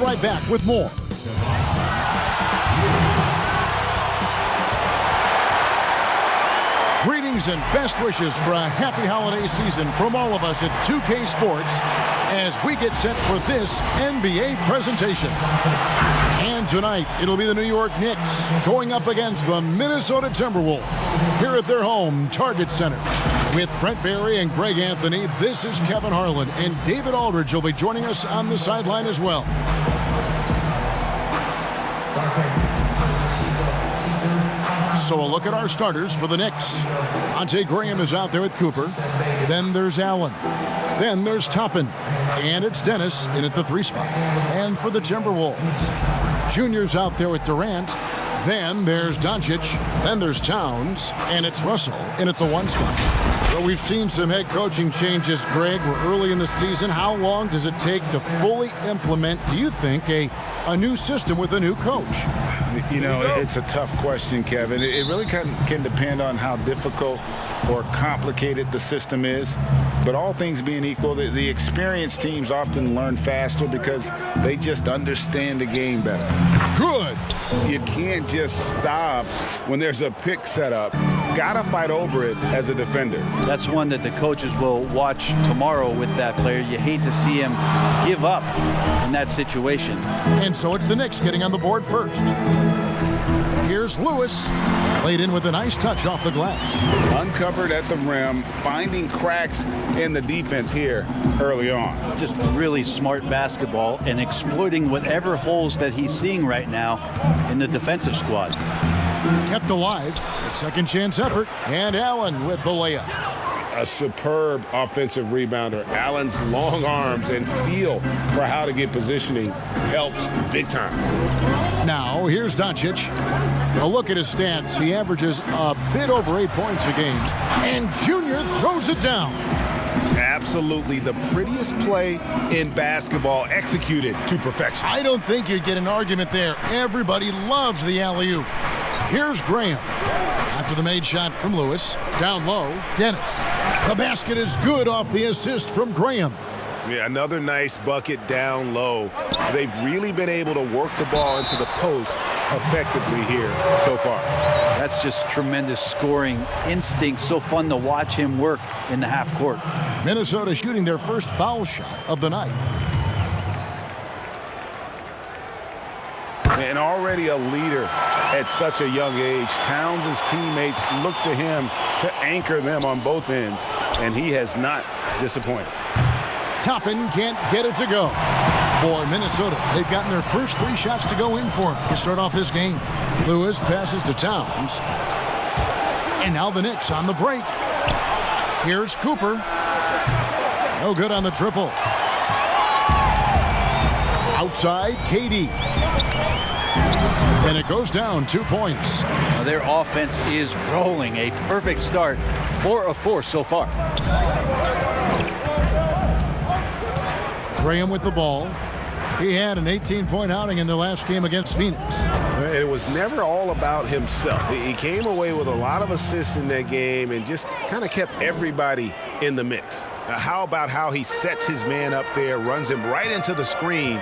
right back with more. Greetings and best wishes for a happy holiday season from all of us at 2K Sports as we get set for this NBA presentation. And tonight, it'll be the New York Knicks going up against the Minnesota Timberwolves here at their home Target Center. With Brent Barry and Greg Anthony, this is Kevin Harlan, and David Aldridge will be joining us on the sideline as well. So a look at our starters for the Knicks. Devontae Graham is out there with Cooper. Then there's Allen. Then there's Toppin. And it's Dennis in at the 3 spot. And for the Timberwolves, Junior's out there with Durant. Then there's Doncic. Then there's Towns. And it's Russell in at the 1 spot. So we've seen some head coaching changes, Greg. We're early in the season. How long does it take to fully implement, do you think, a new system with a new coach? You know, it's a tough question, Kevin. It really can depend on how difficult or complicated the system is. But all things being equal, the experienced teams often learn faster because they just understand the game better. Good. You can't just stop when there's a pick set up. Gotta fight over it as a defender. That's one that the coaches will watch tomorrow with that player. You hate to see him give up in that situation. And so it's the Knicks getting on the board first. Here's Lewis, laid in with a nice touch off the glass. Uncovered at the rim, finding cracks in the defense here early on. Just really smart basketball and exploiting whatever holes that he's seeing right now in the defensive squad. Kept alive, a second chance effort, and Allen with the layup. A superb offensive rebounder. Allen's long arms and feel for how to get positioning helps big time. Now, here's Doncic. A look at his stats. He averages a bit over 8 points a game. And Junior throws it down. Absolutely the prettiest play in basketball, executed to perfection. I don't think you'd get an argument there. Everybody loves the alley-oop. Here's Graham. After the made shot from Lewis. Down low, Dennis. The basket is good off the assist from Graham. Yeah, another nice bucket down low. They've really been able to work the ball into the post effectively here so far. That's just tremendous scoring instinct. So fun to watch him work in the half court. Minnesota shooting their first foul shot of the night. And already a leader at such a young age. Towns' teammates look to him to anchor them on both ends, and he has not disappointed. Toppin can't get it to go. For Minnesota, they've gotten their first 3 shots to go in for him to start off this game. Lewis passes to Towns. And now the Knicks on the break. Here's Cooper. No good on the triple. Outside, KD. And it goes down 2 points. Now their offense is rolling. A perfect start. 4 of 4 so far. Graham with the ball. He had an 18-point outing in the last game against Phoenix. It was never all about himself. He came away with a lot of assists in that game and just kind of kept everybody in the mix. Now, how about how he sets his man up there, runs him right into the screen,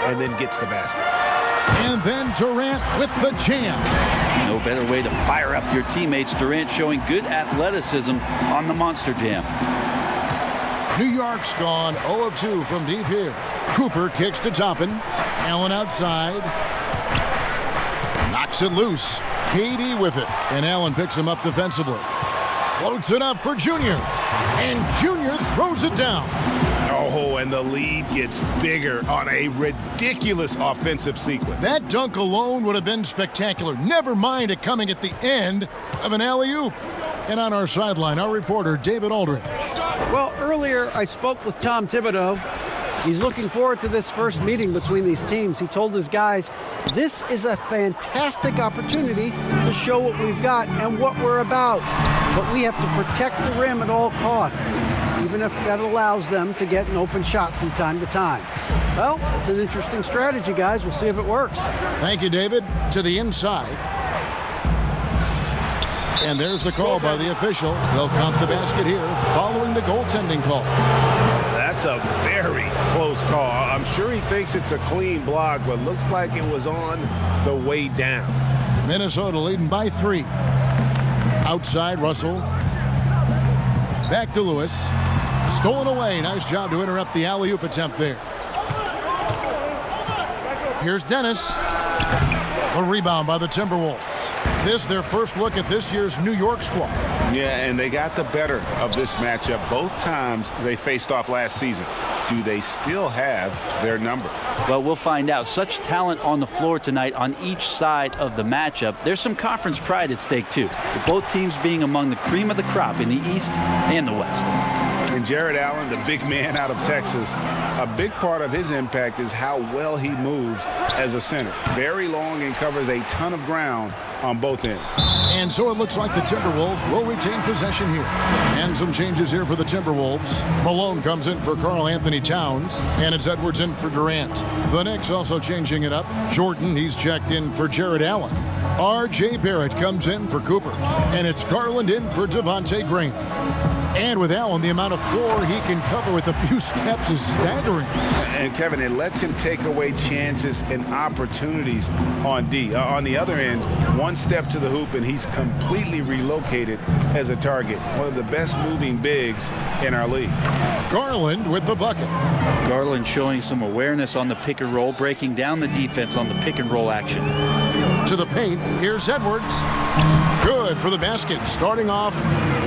and then gets the basket? And then Durant with the jam. No better way to fire up your teammates. Durant showing good athleticism on the monster jam. New York's gone 0 of 2 from deep here. Cooper kicks to Toppin. Allen outside. Knocks it loose. KD with it. And Allen picks him up defensively. Floats it up for Junior. And Junior throws it down. Oh, and the lead gets bigger on a ridiculous offensive sequence. That dunk alone would have been spectacular. Never mind it coming at the end of an alley-oop. And on our sideline, our reporter, David Aldridge. Well, earlier I spoke with Tom Thibodeau. He's looking forward to this first meeting between these teams. He told his guys, this is a fantastic opportunity to show what we've got and what we're about. But we have to protect the rim at all costs, even if that allows them to get an open shot from time to time. Well, it's an interesting strategy, guys. We'll see if it works. Thank you, David. To the inside. And there's the call by the official. They'll count the basket here following the goaltending call. That's That's a very close call. I'm sure he thinks it's a clean block, but looks like it was on the way down. Minnesota leading by 3. Outside, Russell. Back to Lewis. Stolen away. Nice job to interrupt the alley-oop attempt there. Here's Dennis. A rebound by the Timberwolves. This their first look at this year's New York squad. Yeah, and they got the better of this matchup both times they faced off last season. Do they still have their number? Well, we'll find out. Such talent on the floor tonight on each side of the matchup. There's some conference pride at stake, too, with both teams being among the cream of the crop in the East and the West. And Jared Allen, the big man out of Texas, a big part of his impact is how well he moves as a center. Very long and covers a ton of ground on both ends. And so it looks like the Timberwolves will retain possession here. And some changes here for the Timberwolves. Malone comes in for Karl Anthony Towns, and it's Edwards in for Durant. The Knicks also changing it up. Jordan, he's checked in for Jared Allen. R.J. Barrett comes in for Cooper, and it's Garland in for Devontae Graham. And with Allen, the amount of floor he can cover with a few steps is staggering. And Kevin, it lets him take away chances and opportunities on D. On the other end, one step to the hoop and he's completely relocated as a target. One of the best moving bigs in our league. Garland with the bucket. Garland showing some awareness on the pick and roll, breaking down the defense on the pick and roll action. To the paint, here's Edwards. Good for the basket, starting off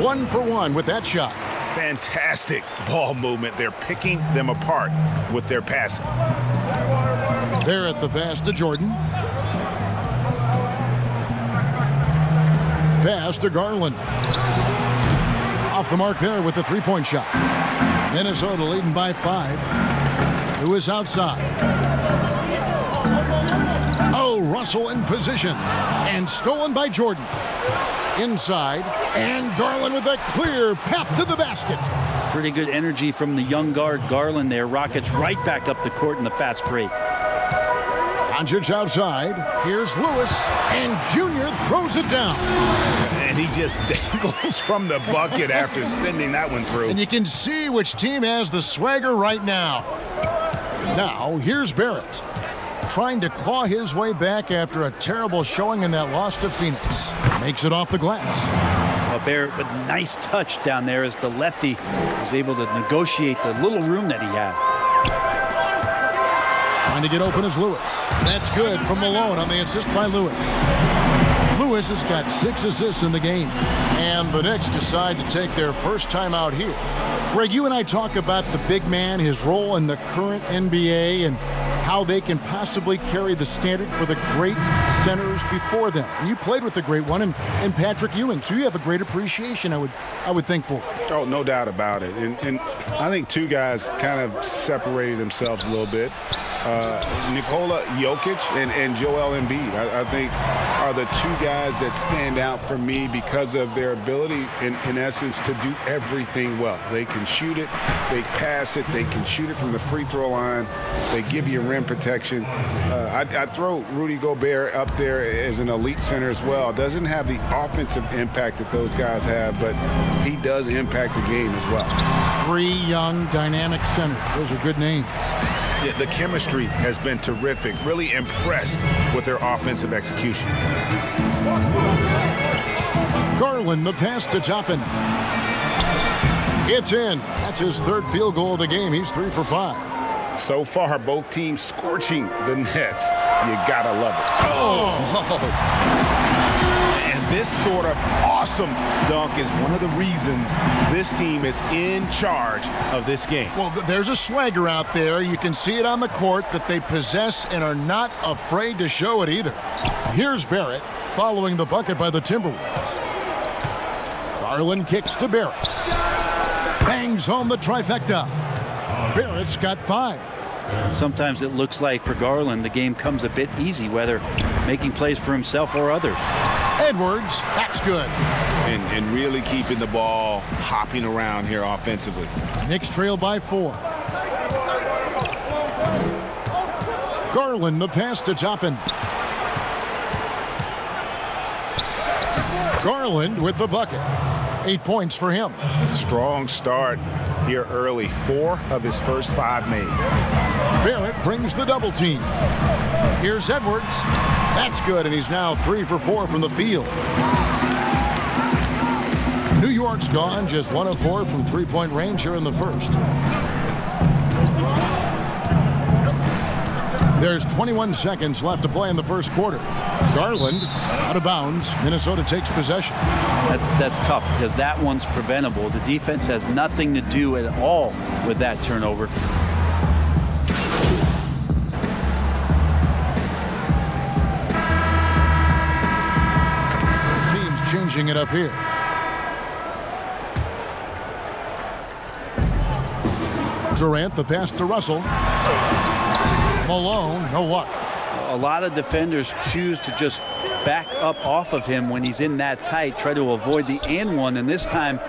1 for 1 with that shot. Fantastic ball movement. They're picking them apart with their passing. There at the pass to Jordan. Pass to Garland. Off the mark there with the three-point shot. Minnesota leading by 5. Lewis outside. Oh, Russell in position. And stolen by Jordan. Inside. And Garland with a clear path to the basket. Pretty good energy from the young guard Garland there. Rockets right back up the court in the fast break. Doncic outside. Here's Lewis. And Junior throws it down. And he just dangles from the bucket after sending that one through. And you can see which team has the swagger right now. Now, here's Barrett. Trying to claw his way back after a terrible showing in that loss to Phoenix. Makes it off the glass. Barrett with a nice touch down there as the lefty was able to negotiate the little room that he had. Trying to get open is Lewis. That's good from Malone on the assist by Lewis. Lewis has got 6 assists in the game. And the Knicks decide to take their first time out here. Greg, you and I talk about the big man, his role in the current NBA, and how they can possibly carry the standard for the great centers before them. And you played with the great one in Patrick Ewing, so you have a great appreciation, I would think, for it. Oh, no doubt about it. And I think two guys kind of separated themselves a little bit. Nikola Jokic and Joel Embiid, I think, are the two guys that stand out for me because of their ability, in essence, to do everything well. They can shoot it, they pass it, they can shoot it from the free throw line, they give you rim protection. I'd throw Rudy Gobert up there as an elite center as well. Doesn't have the offensive impact that those guys have, but he does impact the game as well. 3 young, dynamic centers. Those are good names. Yeah, the chemistry has been terrific. Really impressed with their offensive execution. Garland, the pass to Toppin. It's in. That's his 3rd field goal of the game. He's 3 for 5. So far, both teams scorching the Nets. You gotta love it. Oh! And this sort of awesome dunk is one of the reasons this team is in charge of this game. Well, there's a swagger out there. You can see it on the court that they possess and are not afraid to show it either. Here's Barrett following the bucket by the Timberwolves. Garland kicks to Barrett. Bangs home the trifecta. Barrett's got 5. Sometimes it looks like for Garland the game comes a bit easy, whether making plays for himself or others. Edwards, that's good. And really keeping the ball hopping around here offensively. Knicks trail by 4. Garland, the pass to Toppin. Garland with the bucket. 8 points for him. Strong start here early. 4 of his first 5 made. Barrett brings the double team. Here's Edwards. That's good, and he's now 3 for 4 from the field. New York's gone just 1 of 4 from three-point range here in the first. There's 21 seconds left to play in the first quarter. Garland out of bounds. Minnesota takes possession. That's tough because that one's preventable. The defense has nothing to do at all with that turnover. Team's changing it up here. Durant, the pass to Russell. Malone, no luck. A lot of defenders choose to just back up off of him when he's in that tight, try to avoid the and one, and this time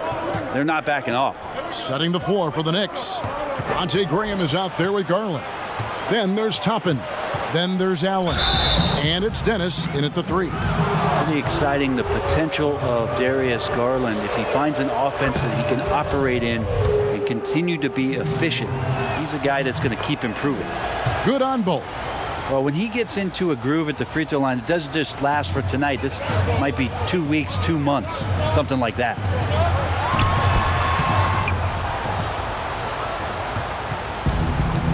they're not backing off. Setting the floor for the Knicks. Devontae Graham is out there with Garland. Then there's Toppin. Then there's Allen. And it's Dennis in at the 3. Pretty exciting, the potential of Darius Garland. If he finds an offense that he can operate in and continue to be efficient, he's a guy that's going to keep improving. Good on both. Well, when he gets into a groove at the free throw line, it doesn't just last for tonight. This might be 2 weeks, 2 months, something like that.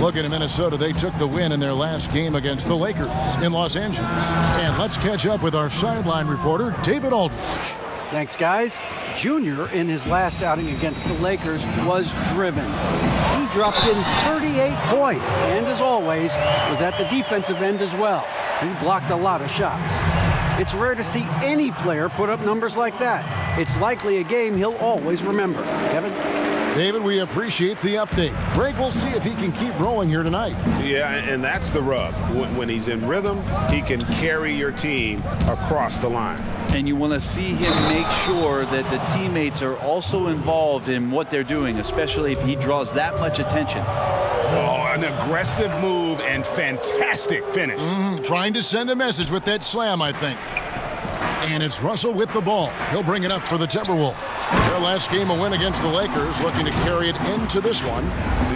Looking at Minnesota, they took the win in their last game against the Lakers in Los Angeles. And let's catch up with our sideline reporter, David Aldridge. Thanks, guys. Junior, in his last outing against the Lakers, was driven. He dropped in 38 points, and as always, was at the defensive end as well. He blocked a lot of shots. It's rare to see any player put up numbers like that. It's likely a game he'll always remember. Kevin? David, we appreciate the update. Greg, we'll see if he can keep rolling here tonight. Yeah, and that's the rub. When he's in rhythm, he can carry your team across the line. And you want to see him make sure that the teammates are also involved in what they're doing, especially if he draws that much attention. Oh, an aggressive move and fantastic finish. Trying to send a message with that slam, I think. And it's Russell with the ball. He'll bring it up for the Timberwolves. Their last game, a win against the Lakers, looking to carry it into this one.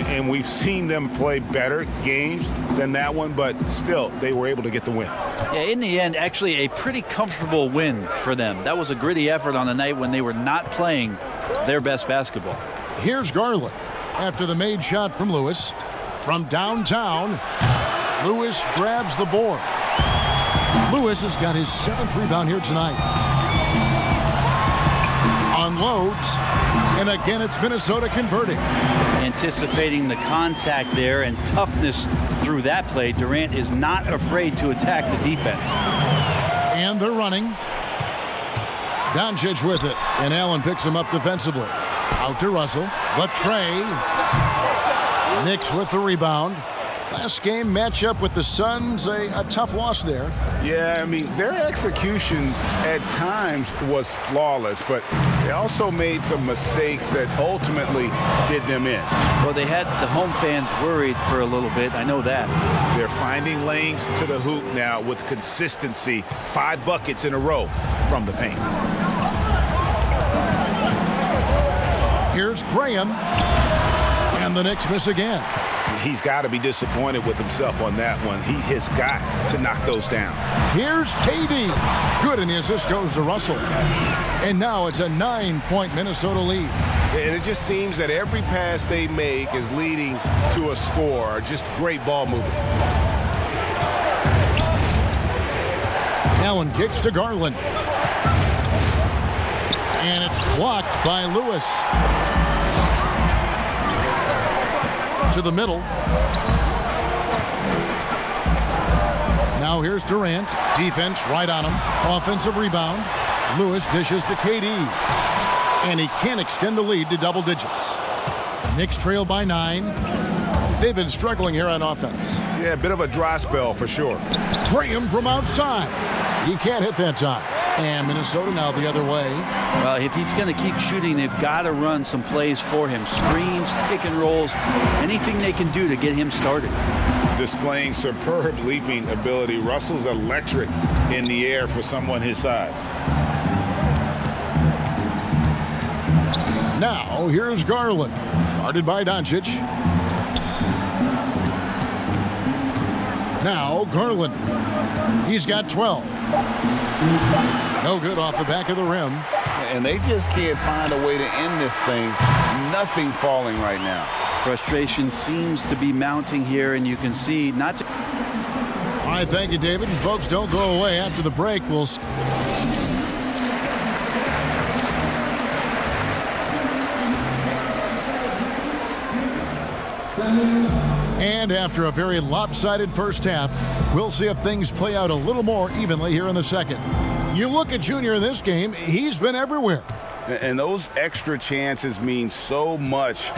And we've seen them play better games than that one, but still, they were able to get the win. Yeah, in the end, actually a pretty comfortable win for them. That was a gritty effort on a night when they were not playing their best basketball. Here's Garland after the made shot from Lewis. From downtown, Lewis grabs the board. Lewis has got his 7th rebound here tonight. Unloads, and again it's Minnesota converting. Anticipating the contact there and toughness through that play, Durant is not afraid to attack the defense. And they're running. Doncic with it, and Allen picks him up defensively. Out to Russell. The tray. Knicks with the rebound. Last game matchup with the Suns, a tough loss there. Yeah, I mean, their execution at times was flawless, but they also made some mistakes that ultimately did them in. Well, they had the home fans worried for a little bit. I know that. They're finding lanes to the hoop now with consistency. 5 buckets in a row from the paint. Here's Graham. And the Knicks miss again. He's got to be disappointed with himself on that one. He has got to knock those down. Here's KD. Good, and the assist goes to Russell. And now it's a 9-point Minnesota lead. And it just seems that every pass they make is leading to a score. Just great ball movement. Allen kicks to Garland. And it's blocked by Lewis. To the middle. Now here's Durant. Defense right on him. Offensive rebound. Lewis dishes to KD. And he can't extend the lead to double digits. Knicks trail by 9. They've been struggling here on offense. Yeah, a bit of a dry spell for sure. Graham from outside. He can't hit that time. And Minnesota now the other way. Well, if he's going to keep shooting, they've got to run some plays for him. Screens, pick and rolls, anything they can do to get him started. Displaying superb leaping ability. Russell's electric in the air for someone his size. Now here's Garland. Guarded by Doncic. Now Garland. He's got 12. No good off the back of the rim. And they just can't find a way to end this thing. Nothing falling right now. Frustration seems to be mounting here, and you can see not just... All right, thank you, David. And folks, don't go away. After the break, we'll... And after a very lopsided first half, we'll see if things play out a little more evenly here in the second. You look at Junior in this game, he's been everywhere. And those extra chances mean so much.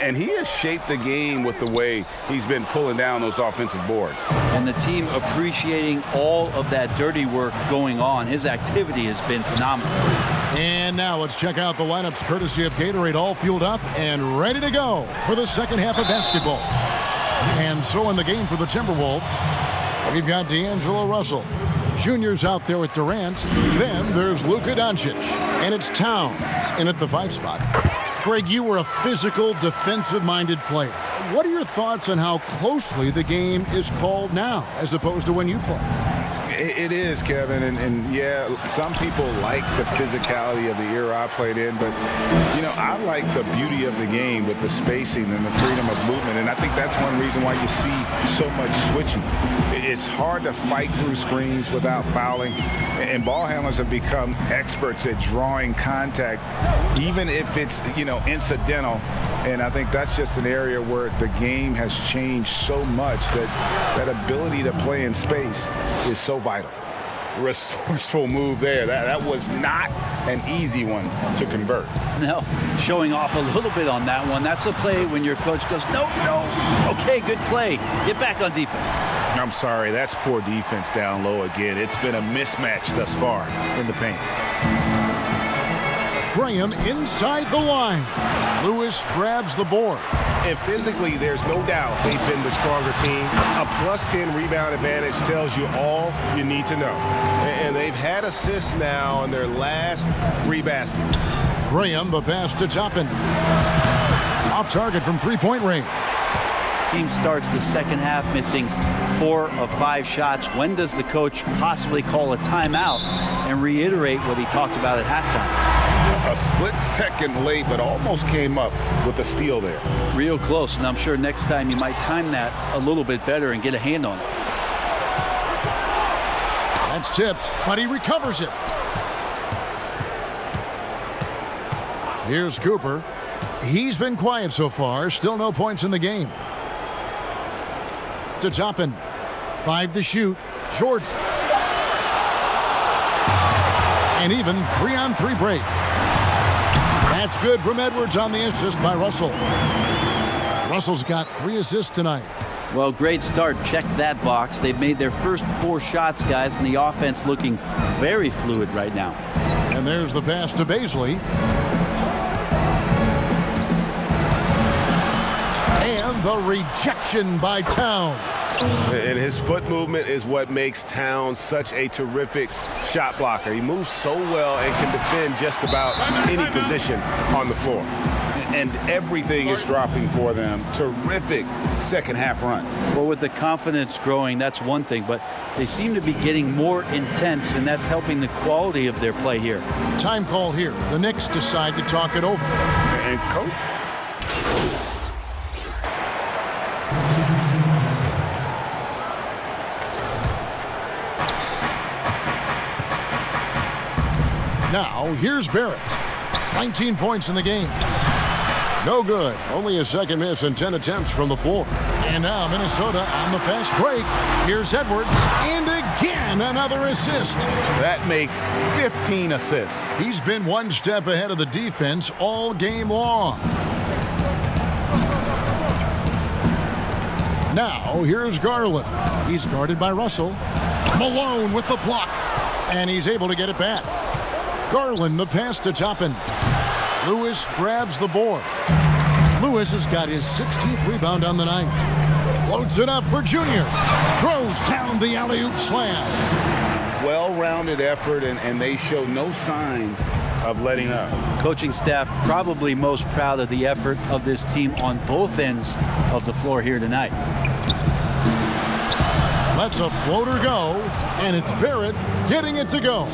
And he has shaped the game with the way he's been pulling down those offensive boards. And the team appreciating all of that dirty work going on. His activity has been phenomenal. And now let's check out the lineups courtesy of Gatorade, all fueled up and ready to go for the second half of basketball. And so in the game for the Timberwolves, we've got D'Angelo Russell. Junior's out there with Durant. Then there's Luka Doncic. And it's Towns in at the 5 spot. Greg, you were a physical, defensive-minded player. What are your thoughts on how closely the game is called now as opposed to when you played? It is, Kevin, and yeah, some people like the physicality of the era I played in, but, you know, I like the beauty of the game with the spacing and the freedom of movement, and I think that's one reason why you see so much switching. It's hard to fight through screens without fouling, and ball handlers have become experts at drawing contact, even if it's, you know, incidental, and I think that's just an area where the game has changed so much that that ability to play in space is so vital. Resourceful move there. That was not an easy one to convert. No, showing off a little bit on that one. That's a play when your coach goes, no. Okay, good play. Get back on defense. I'm sorry, that's poor defense down low again. It's been a mismatch thus far in the paint. Graham inside the line. Lewis grabs the board. And physically, there's no doubt they've been the stronger team. A +10 rebound advantage tells you all you need to know. And they've had assists now on their last 3 baskets. Graham, the pass to Toppin. Off target from three-point range. Team starts the second half missing 4 of 5 shots. When does the coach possibly call a timeout and reiterate what he talked about at halftime? A split second late, but almost came up with a steal there. Real close, and I'm sure next time you might time that a little bit better and get a hand on it. That's tipped, but he recovers it. Here's Cooper. He's been quiet so far. Still no points in the game. To Toppin. 5 to shoot. Jordan. And even 3-on-3 break. That's good from Edwards on the assist by Russell. Russell's got 3 assists tonight. Well, great start. Check that box. They've made their first 4 shots, guys, and the offense looking very fluid right now. And there's the pass to Bazley. And the rejection by Towns. And his foot movement is what makes Towns such a terrific shot blocker. He moves so well and can defend just about any position on the floor. And everything is dropping for them. Terrific second half run. Well, with the confidence growing, that's one thing, but they seem to be getting more intense, and that's helping the quality of their play here. Time call here. The Knicks decide to talk it over. And coach. Now, here's Barrett. 19 points in the game. No good. Only a second miss and 10 attempts from the floor. And now Minnesota on the fast break. Here's Edwards. And again, another assist. That makes 15 assists. He's been one step ahead of the defense all game long. Now, here's Garland. He's guarded by Russell. Malone with the block. And he's able to get it back. Garland, the pass to Toppin. Lewis grabs the board. Lewis has got his 16th rebound on the night. Floats it up for Junior. Throws down the alley-oop slam. Well-rounded effort, and they show no signs of letting up. Coaching staff probably most proud of the effort of this team on both ends of the floor here tonight. Lets a floater go, and it's Barrett getting it to go.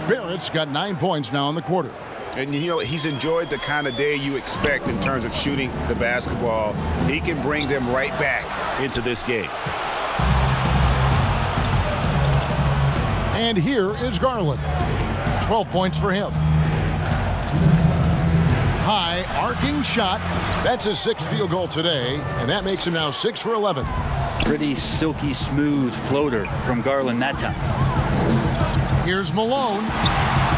Barrett's got 9 points now in the quarter. And, you know, he's enjoyed the kind of day you expect in terms of shooting the basketball. He can bring them right back into this game. And here is Garland. 12 points for him. High arcing shot. That's his 6th field goal today, and that makes him now 6 for 11. Pretty silky smooth floater from Garland that time. Here's Malone.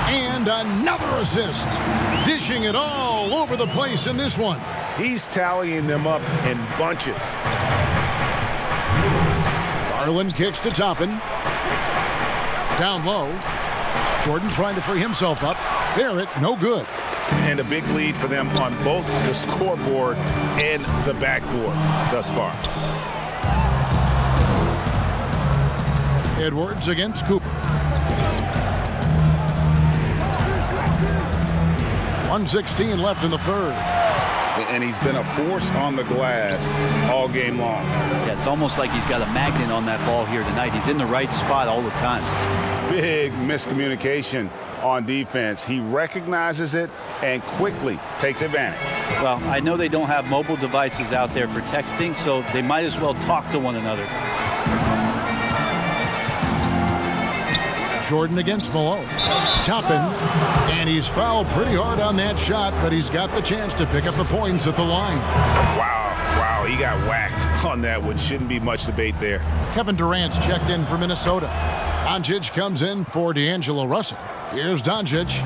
And another assist. Dishing it all over the place in this one. He's tallying them up in bunches. Garland kicks to Toppin. Down low. Jordan trying to free himself up. Barrett, no good. And a big lead for them on both the scoreboard and the backboard thus far. Edwards against Cooper. 1:16 left in the third. And he's been a force on the glass all game long. Yeah, it's almost like he's got a magnet on that ball here tonight. He's in the right spot all the time. Big miscommunication on defense. He recognizes it and quickly takes advantage. Well, I know they don't have mobile devices out there for texting, so they might as well talk to one another. Jordan against Malone. Toppin, and he's fouled pretty hard on that shot, but he's got the chance to pick up the points at the line. Wow, he got whacked on that one. Shouldn't be much debate there. Kevin Durant's checked in for Minnesota. Doncic comes in for D'Angelo Russell. Here's Doncic.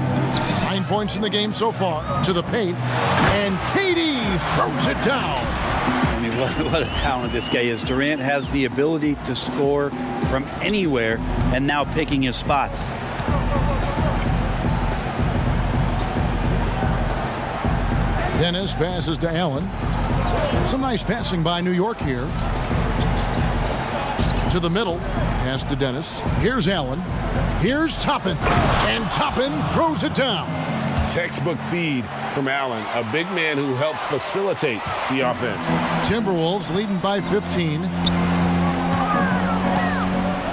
9 points in the game so far. To the paint. And KD throws it down. I mean, what a talent this guy is. Durant has the ability to score from anywhere and now picking his spots. Dennis passes to Allen. Some nice passing by New York here. To the middle. Pass to Dennis. Here's Allen. Here's Toppin. And Toppin throws it down. Textbook feed from Allen, a big man who helps facilitate the offense. Timberwolves leading by 15.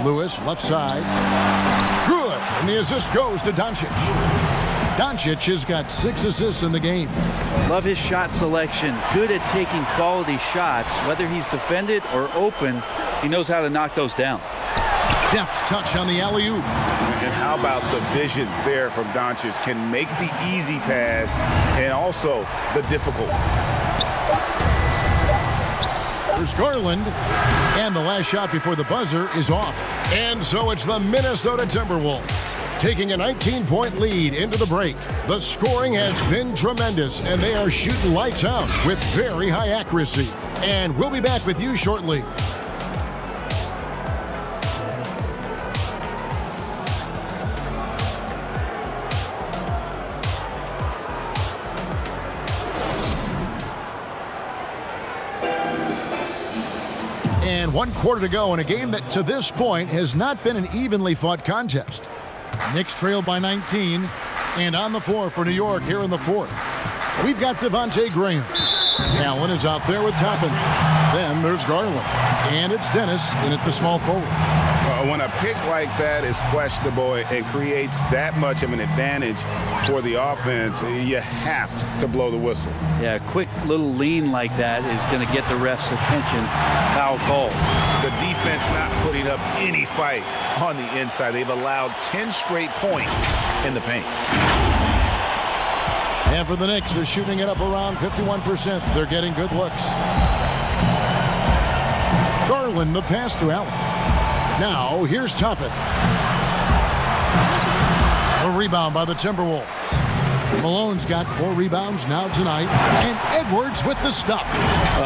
Lewis, left side. Good. And the assist goes to Doncic. Doncic has got 6 assists in the game. Love his shot selection. Good at taking quality shots. Whether he's defended or open, he knows how to knock those down. Deft touch on the alley-oop. And how about the vision there from Doncic? Can make the easy pass and also the difficult. There's Garland. And the last shot before the buzzer is off. And so it's the Minnesota Timberwolves taking a 19-point lead into the break. The scoring has been tremendous, and they are shooting lights out with very high accuracy. And we'll be back with you shortly. And 1 quarter to go in a game that to this point has not been an evenly fought contest. Knicks trail by 19 and on the floor for New York here in the fourth. We've got Devontae Graham. Allen is out there with Toppin. Then there's Garland. And it's Dennis in at the small forward. When a pick like that is questionable and creates that much of an advantage for the offense, you have to blow the whistle. Yeah, a quick little lean like that is going to get the ref's attention. Foul call. The defense not putting up any fight on the inside. They've allowed 10 straight points in the paint. And for the Knicks, they're shooting it up around 51%. They're getting good looks. Garland, the pass to Allen. Now, here's Toppin. A rebound by the Timberwolves. Malone's got 4 rebounds now tonight. And Edwards with the stop.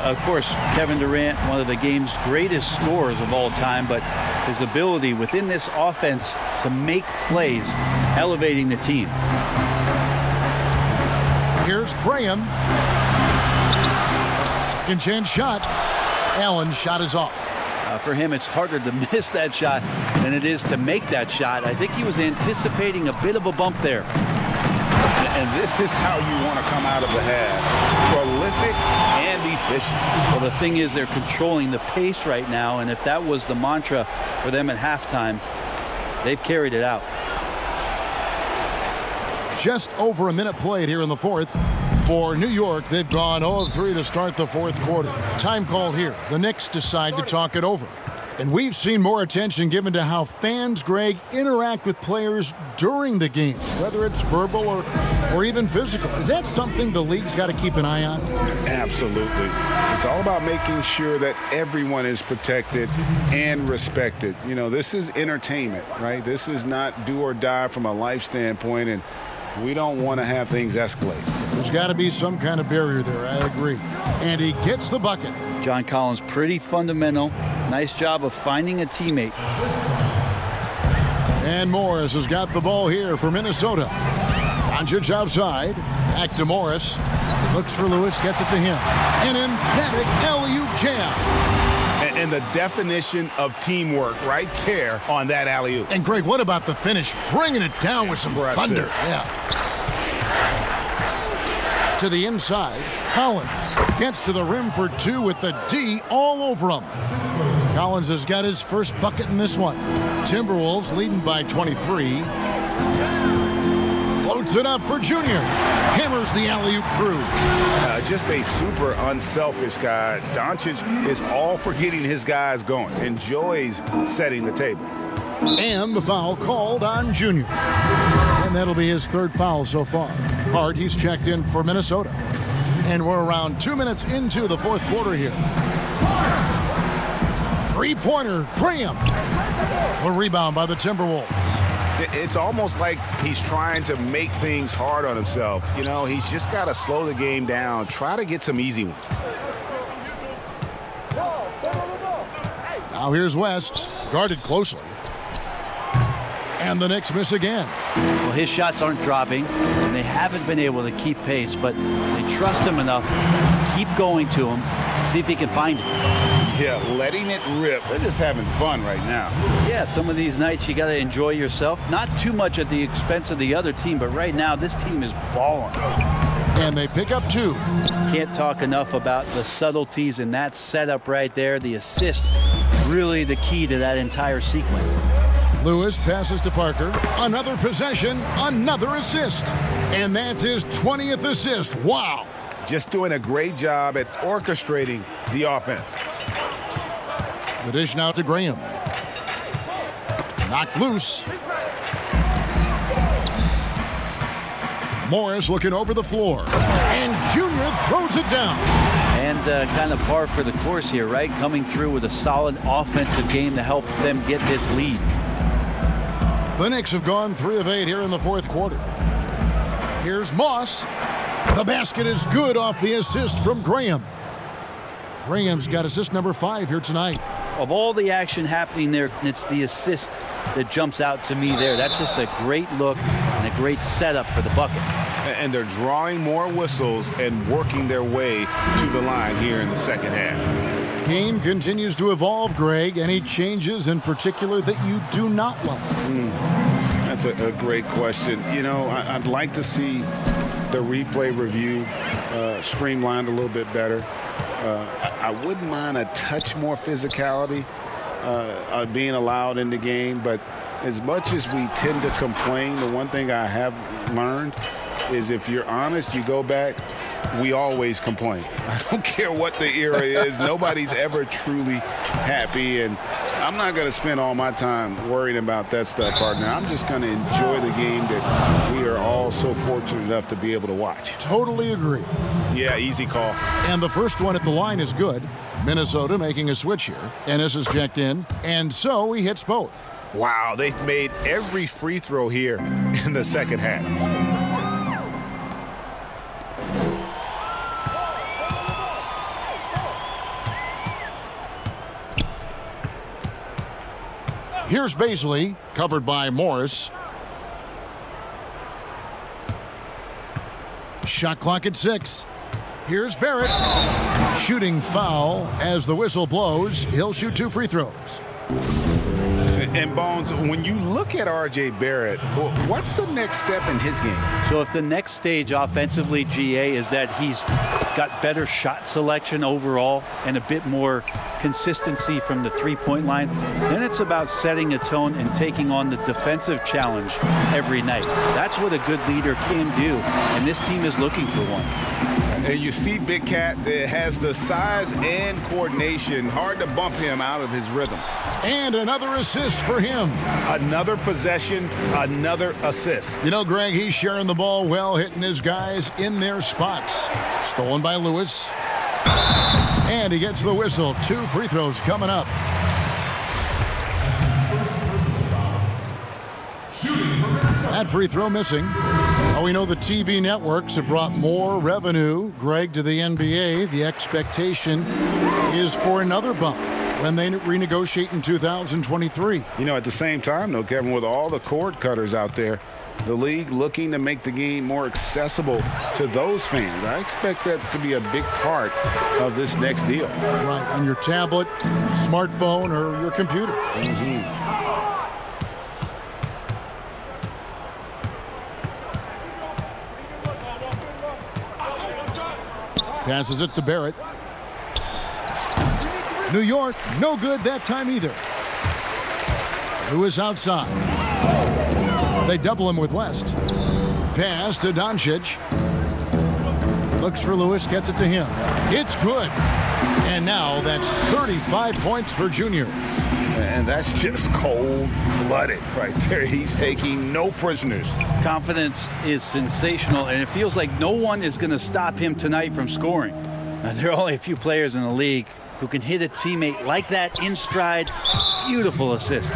Of course, Kevin Durant, one of the game's greatest scorers of all time, but his ability within this offense to make plays, elevating the team. Here's Graham. Second chance shot. Allen's shot is off. For him, it's harder to miss that shot than it is to make that shot. I think he was anticipating a bit of a bump there. And this is how you want to come out of the half. Prolific and efficient. Well, the thing is they're controlling the pace right now, and if that was the mantra for them at halftime, they've carried it out. Just over a minute played here in the fourth. For New York, they've gone 0 of 3 to start the fourth quarter. Time called here. The Knicks decide to talk it over. And we've seen more attention given to how fans, Greg, interact with players during the game, whether it's verbal or even physical. Is that something the league's got to keep an eye on? Absolutely. It's all about making sure that everyone is protected and respected. You know, this is entertainment, right? This is not do or die from a life standpoint, and we don't want to have things escalate. There's got to be some kind of barrier there, I agree. And he gets the bucket. John Collins, pretty fundamental. Nice job of finding a teammate. And Morris has got the ball here for Minnesota. Doncic outside. Back to Morris. Looks for Lewis, gets it to him. An emphatic alley-oop jam. And the definition of teamwork right there on that alley-oop. And Greg, what about the finish? Bringing it down with some thunder. Yeah. To the inside, Collins gets to the rim for 2 with the D all over him. Collins has got his first bucket in this one. Timberwolves leading by 23. Floats it up for Junior. Hammers the alley-oop through. Just a super unselfish guy. Doncic is all for getting his guys going. Enjoys setting the table. And the foul called on Junior. And that'll be his third foul so far. Hart, he's checked in for Minnesota. And we're around 2 minutes into the fourth quarter here. Three-pointer, Graham. A rebound by the Timberwolves. It's almost like he's trying to make things hard on himself. You know, he's just got to slow the game down, try to get some easy ones. Now here's West, guarded closely. And the Knicks miss again. Well, his shots aren't dropping, and they haven't been able to keep pace, but they trust him enough to keep going to him, see if he can find it. Yeah, letting it rip. They're just having fun right now. Yeah, some of these nights you got to enjoy yourself. Not too much at the expense of the other team, but right now this team is balling. And they pick up 2. Can't talk enough about the subtleties in that setup right there. The assist, really the key to that entire sequence. Lewis passes to Parker. Another possession, another assist. And that's his 20th assist. Wow. Just doing a great job at orchestrating the offense. The dish now to Graham. Knocked loose. Morris looking over the floor. And Junior throws it down. And kind of par for the course here, right? Coming through with a solid offensive game to help them get this lead. The Knicks have gone 3 of 8 here in the fourth quarter. Here's Moss. The basket is good off the assist from Graham. Graham's got assist number 5 here tonight. Of all the action happening there, it's the assist that jumps out to me there. That's just a great look and a great setup for the bucket. And they're drawing more whistles and working their way to the line here in the second half. Game continues to evolve, Greg. Any changes in particular that you do not like? That's a great question. You know, I'd like to see the replay review streamlined a little bit better. I wouldn't mind a touch more physicality being allowed in the game, but as much as we tend to complain, the one thing I have learned is if you're honest, you go back, we always complain. I don't care what the era is. Nobody's ever truly happy, and I'm not going to spend all my time worrying about that stuff, partner. I'm just going to enjoy the game that we are all so fortunate enough to be able to watch. Totally agree. Yeah, easy call. And the first one at the line is good. Minnesota making a switch here. Ennis is checked in, and so he hits both. Wow, they've made every free throw here in the second half. Here's Baisley, covered by Morris. Shot clock at 6. Here's Barrett. Shooting foul as the whistle blows. He'll shoot 2 free throws. And Bones, when you look at R.J. Barrett, what's the next step in his game? So if the next stage offensively, GA, is that he's got better shot selection overall and a bit more consistency from the three-point line, then it's about setting a tone and taking on the defensive challenge every night. That's what a good leader can do, and this team is looking for one. And you see Big Cat has the size and coordination. Hard to bump him out of his rhythm. And another assist for him. Another possession, another assist. You know, Greg, he's sharing the ball well, hitting his guys in their spots. Stolen by Lewis. And he gets the whistle. 2 free throws coming up. That free throw missing. Well, we know the TV networks have brought more revenue, Greg, to the NBA. The expectation is for another bump when they renegotiate in 2023. You know, at the same time, though, Kevin, with all the cord cutters out there, the league looking to make the game more accessible to those fans. I expect that to be a big part of this next deal. Right, on your tablet, smartphone, or your computer. Passes it to Barrett. New York, no good that time either. Lewis outside. They double him with West. Pass to Doncic. Looks for Lewis, gets it to him. It's good. And now that's 35 points for Junior. And that's just cold-blooded right there. He's taking no prisoners. Confidence is sensational, and it feels like no one is going to stop him tonight from scoring. Now, there are only a few players in the league who can hit a teammate like that in stride. Beautiful assist.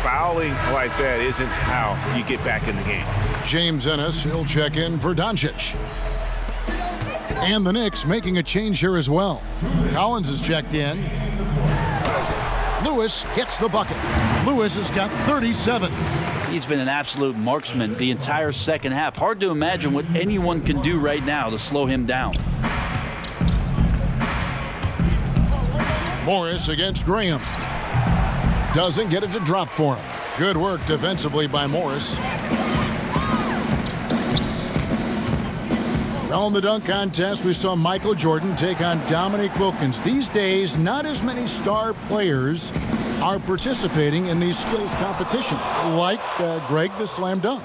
Fouling like that isn't how you get back in the game. James Ennis, he'll check in for Doncic. And the Knicks making a change here as well. Collins is checked in. Lewis gets the bucket. Lewis has got 37. He's been an absolute marksman the entire second half. Hard to imagine what anyone can do right now to slow him down. Morris against Graham. Doesn't get it to drop for him. Good work defensively by Morris. Well, in the dunk contest, we saw Michael Jordan take on Dominique Wilkins. These days, not as many star players are participating in these skills competitions, like Greg, the slam dunk.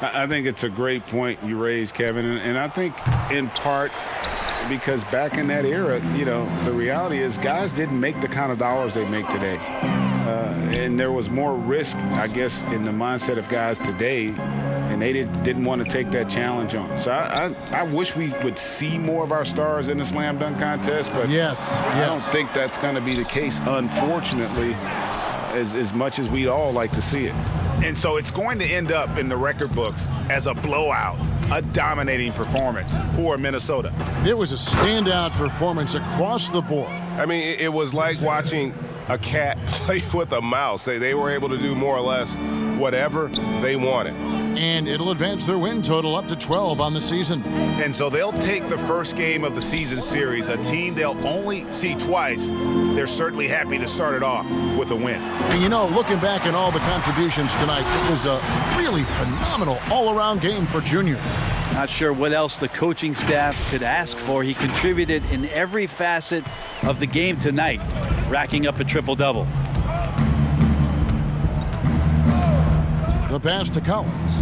I think it's a great point you raised, Kevin, and I think in part because back in that era, you know, the reality is guys didn't make the kind of dollars they make today. And there was more risk, I guess, in the mindset of guys today, and they didn't want to take that challenge on. So I wish we would see more of our stars in the slam dunk contest, but I don't think that's going to be the case, unfortunately, as much as we'd all like to see it. And so it's going to end up in the record books as a blowout, a dominating performance for Minnesota. It was a standout performance across the board. I mean, it was like watching a cat play with a mouse. They were able to do more or less whatever they wanted. And it'll advance their win total up to 12 on the season. And so they'll take the first game of the season series, a team they'll only see twice. They're certainly happy to start it off with a win. And you know, looking back at all the contributions tonight, it was a really phenomenal all-around game for Junior. Not sure what else the coaching staff could ask for. He contributed in every facet of the game tonight, racking up a triple-double. The pass to Collins.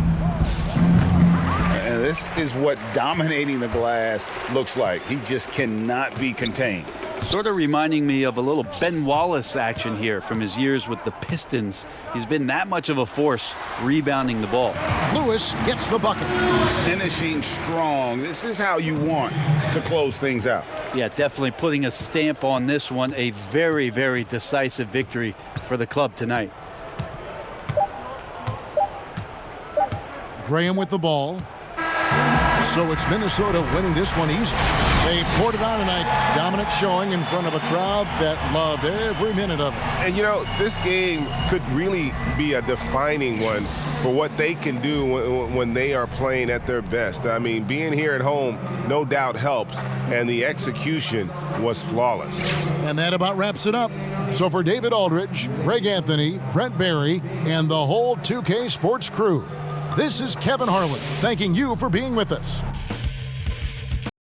And this is what dominating the glass looks like. He just cannot be contained. Sort of reminding me of a little Ben Wallace action here from his years with the Pistons. He's been that much of a force rebounding the ball. Lewis gets the bucket. Finishing strong. This is how you want to close things out. Yeah, definitely putting a stamp on this one. A very, very decisive victory for the club tonight. Graham with the ball. So it's Minnesota winning this one easily. They poured it on tonight. Dominant showing in front of a crowd that loved every minute of it. And, you know, this game could really be a defining one for what they can do when they are playing at their best. I mean, being here at home no doubt helps, and the execution was flawless. And that about wraps it up. So for David Aldridge, Greg Anthony, Brent Barry, and the whole 2K Sports crew, this is Kevin Harlan thanking you for being with us.